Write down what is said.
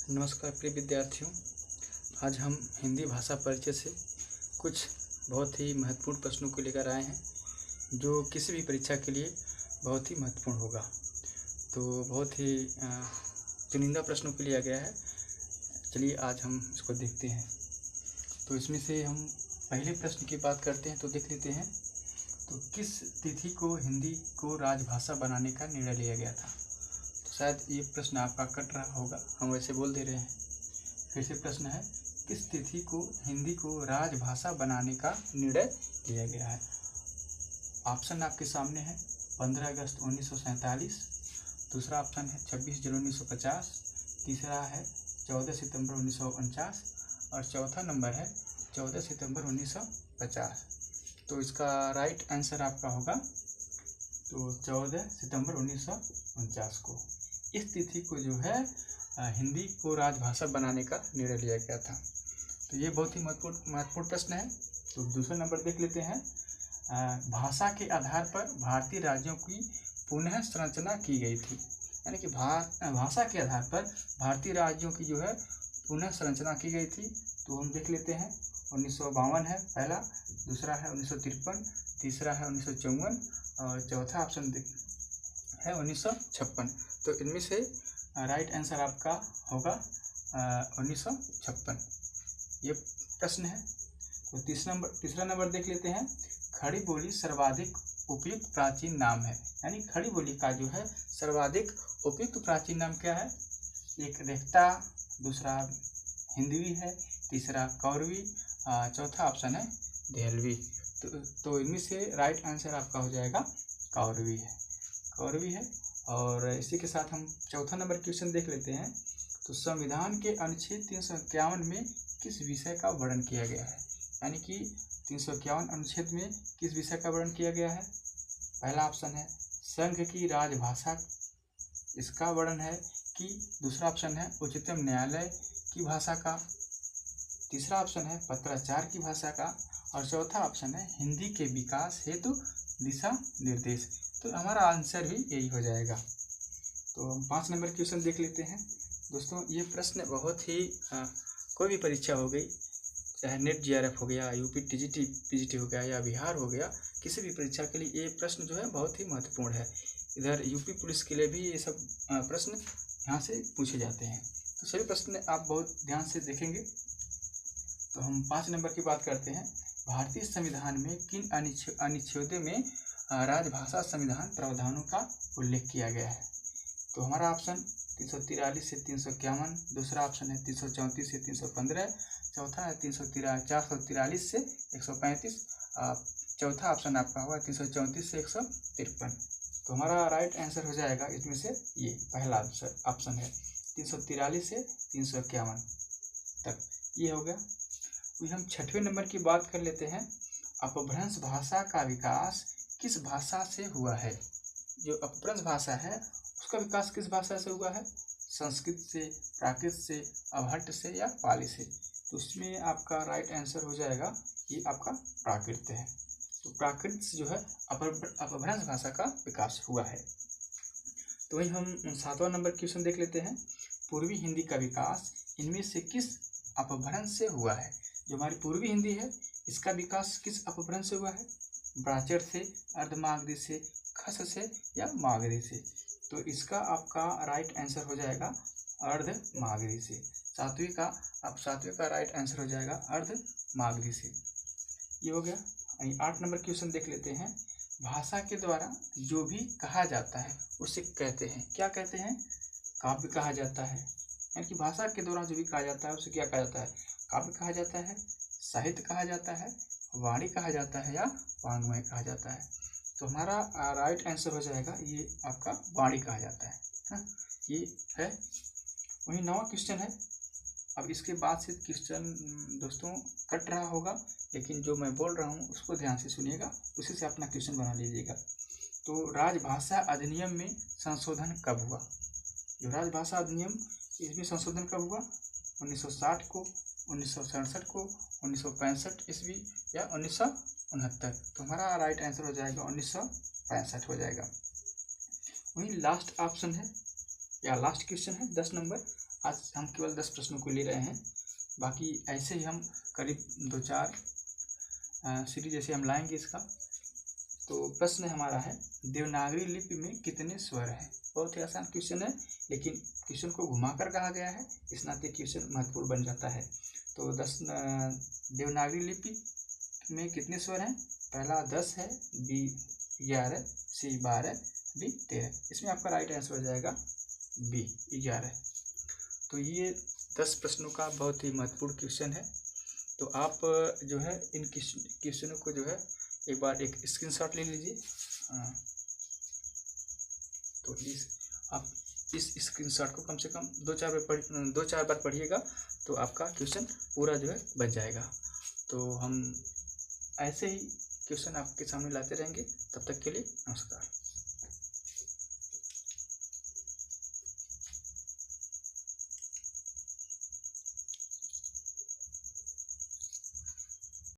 नमस्कार प्रिय विद्यार्थियों। आज हम हिंदी भाषा परिचय से कुछ बहुत ही महत्वपूर्ण प्रश्नों को लेकर आए हैं जो किसी भी परीक्षा के लिए बहुत ही महत्वपूर्ण होगा। तो बहुत ही चुनिंदा प्रश्नों को लिया गया है। चलिए आज हम इसको देखते हैं। तो इसमें से हम पहले प्रश्न की बात करते हैं तो देख लेते हैं। तो किस तिथि को हिंदी को राजभाषा बनाने का निर्णय लिया गया था? शायद ये प्रश्न आपका कट रहा होगा, हम वैसे बोल दे रहे हैं। फिर से प्रश्न है, किस तिथि को हिंदी को राजभाषा बनाने का निर्णय लिया गया है? ऑप्शन आपके सामने है 15 अगस्त 1947, दूसरा ऑप्शन है 26 जुलाई 1950, तीसरा है 14 सितंबर 1949 और चौथा नंबर है 14 सितंबर 1950। तो इसका राइट आंसर आपका होगा तो 14 सितंबर 1949 को। इस तिथि को जो है हिंदी को राजभाषा बनाने का निर्णय लिया गया था। तो ये बहुत ही महत्वपूर्ण प्रश्न है। तो दूसरा नंबर देख लेते हैं। भाषा के आधार पर भारतीय राज्यों की पुनः संरचना की गई थी, यानी कि भाषा के आधार पर भारतीय राज्यों की जो है पुनः संरचना की गई थी। तो हम देख लेते हैं 1952 है पहला, दूसरा है 1953, तीसरा है 1954 और चौथा ऑप्शन है 1956। तो इनमें से राइट आंसर आपका होगा 1956। ये प्रश्न है। तो तीसरा नंबर देख लेते हैं। खड़ी बोली सर्वाधिक उपयुक्त प्राचीन नाम है, यानी खड़ी बोली का जो है सर्वाधिक उपयुक्त प्राचीन नाम क्या है? एक रेख्ता, दूसरा हिंदवी है, तीसरा कौरवी, चौथा ऑप्शन है देहलवी। तो इनमें से राइट आंसर आपका हो जाएगा कौरवी है। और इसी के साथ हम चौथा नंबर क्वेश्चन देख लेते हैं। तो संविधान के अनुच्छेद 351 में किस विषय का वर्णन किया गया है? यानी कि 351 अनुच्छेद में किस विषय का वर्णन किया गया है? पहला ऑप्शन है संघ की राजभाषा, इसका वर्णन है कि दूसरा ऑप्शन है उच्चतम न्यायालय की भाषा का, तीसरा ऑप्शन है पत्राचार की भाषा का और चौथा ऑप्शन है हिंदी के विकास हेतु दिशा निर्देश। तो हमारा आंसर भी यही हो जाएगा। तो हम 5 नंबर क्वेश्चन देख लेते हैं। दोस्तों ये प्रश्न बहुत ही कोई भी परीक्षा हो गई, चाहे नेट जीआरएफ हो गया, यूपी टीजीटी पीजीटी हो गया या बिहार हो गया, किसी भी परीक्षा के लिए ये प्रश्न जो है बहुत ही महत्वपूर्ण है। इधर यूपी पुलिस के लिए भी ये सब प्रश्न यहाँ से पूछे जाते हैं। तो सभी प्रश्न आप बहुत ध्यान से देखेंगे। तो हम 5 नंबर की बात करते हैं। भारतीय संविधान में किन अनुच्छेदों में राजभाषा संविधान प्रावधानों का उल्लेख किया गया है? तो हमारा ऑप्शन 343 से 351, दूसरा ऑप्शन है 334 से 315, चौथा है 443 से 135, चौथा ऑप्शन आपका होगा 334 से 153। तो हमारा राइट आंसर हो जाएगा इसमें से ये पहला ऑप्शन है 343 से 351 तक, ये हो गया। हम 6वें नंबर की बात कर लेते हैं। अपभ्रंश भाषा का विकास किस भाषा से हुआ है? जो अपभ्रंश भाषा है उसका विकास किस भाषा से हुआ है? संस्कृत से, प्राकृत से, अवहट्ट से या पाली से? तो उसमें आपका राइट आंसर हो जाएगा ये आपका प्राकृत है। तो प्राकृत से जो है अपभ्रंश भाषा का विकास हुआ है। तो वही हम 7वां नंबर क्वेश्चन देख लेते हैं। पूर्वी हिंदी का विकास इनमें से किस अपभ्रंश से हुआ है? जो हमारी पूर्वी हिंदी है इसका विकास किस अपभ्रंश से हुआ है? ब्राचर से, अर्धमागधी से, खस से या मागधी से? तो इसका आपका राइट आंसर हो जाएगा अर्धमागधी से। सातवें का राइट आंसर हो जाएगा अर्धमागधी से। ये हो गया। 8 नंबर क्वेश्चन देख लेते हैं। भाषा के द्वारा जो भी कहा जाता है उसे कहते हैं, क्या कहते हैं? काव्य कहा जाता है। यानी कि भाषा के द्वारा जो भी कहा जाता है उसे क्या कहा जाता है? काव्य कहा जाता है, साहित्य कहा जाता है, वाणी कहा जाता है या वाङ्मय कहा जाता है? तो हमारा राइट आंसर हो जाएगा ये आपका वाणी कहा जाता है ना? ये है। वही 9वां क्वेश्चन है। अब इसके बाद से क्वेश्चन दोस्तों कट रहा होगा, लेकिन जो मैं बोल रहा हूँ उसको ध्यान से सुनिएगा, उसी से अपना क्वेश्चन बना लीजिएगा। तो राजभाषा अधिनियम में संशोधन कब हुआ? जो राजभाषा अधिनियम इसमें संशोधन कब हुआ? 1960 को, 1967 को, 1965 ईस्वी या 1969? तो हमारा राइट आंसर हो जाएगा 1965 हो जाएगा। वही लास्ट ऑप्शन है या लास्ट क्वेश्चन है 10 नंबर। आज हम केवल 10 प्रश्नों को ले रहे हैं, बाकी ऐसे ही हम करीब 2-4 सीरीज जैसे हम लाएंगे इसका। तो प्रश्न हमारा है, देवनागरी लिपि में कितने स्वर हैं? बहुत ही आसान क्वेश्चन है, लेकिन क्वेश्चन को घुमाकर कहा गया है, इस नाते क्वेश्चन महत्वपूर्ण बन जाता है। तो देवनागरी लिपि में कितने स्वर हैं? पहला 10 है, बी 11, सी 12, डी 13। इसमें आपका राइट आंसर हो जाएगा बी 11। तो ये 10 प्रश्नों का बहुत ही महत्वपूर्ण क्वेश्चन है। तो आप जो है इन क्वेश्चनों को जो है एक बार एक स्क्रीनशॉट ले लीजिए। तो आप इस स्क्रीनशॉट को कम से कम 2-4 बार पढ़िएगा, तो आपका क्वेश्चन पूरा जो है बच जाएगा। तो हम ऐसे ही क्वेश्चन आपके सामने लाते रहेंगे। तब तक के लिए नमस्कार।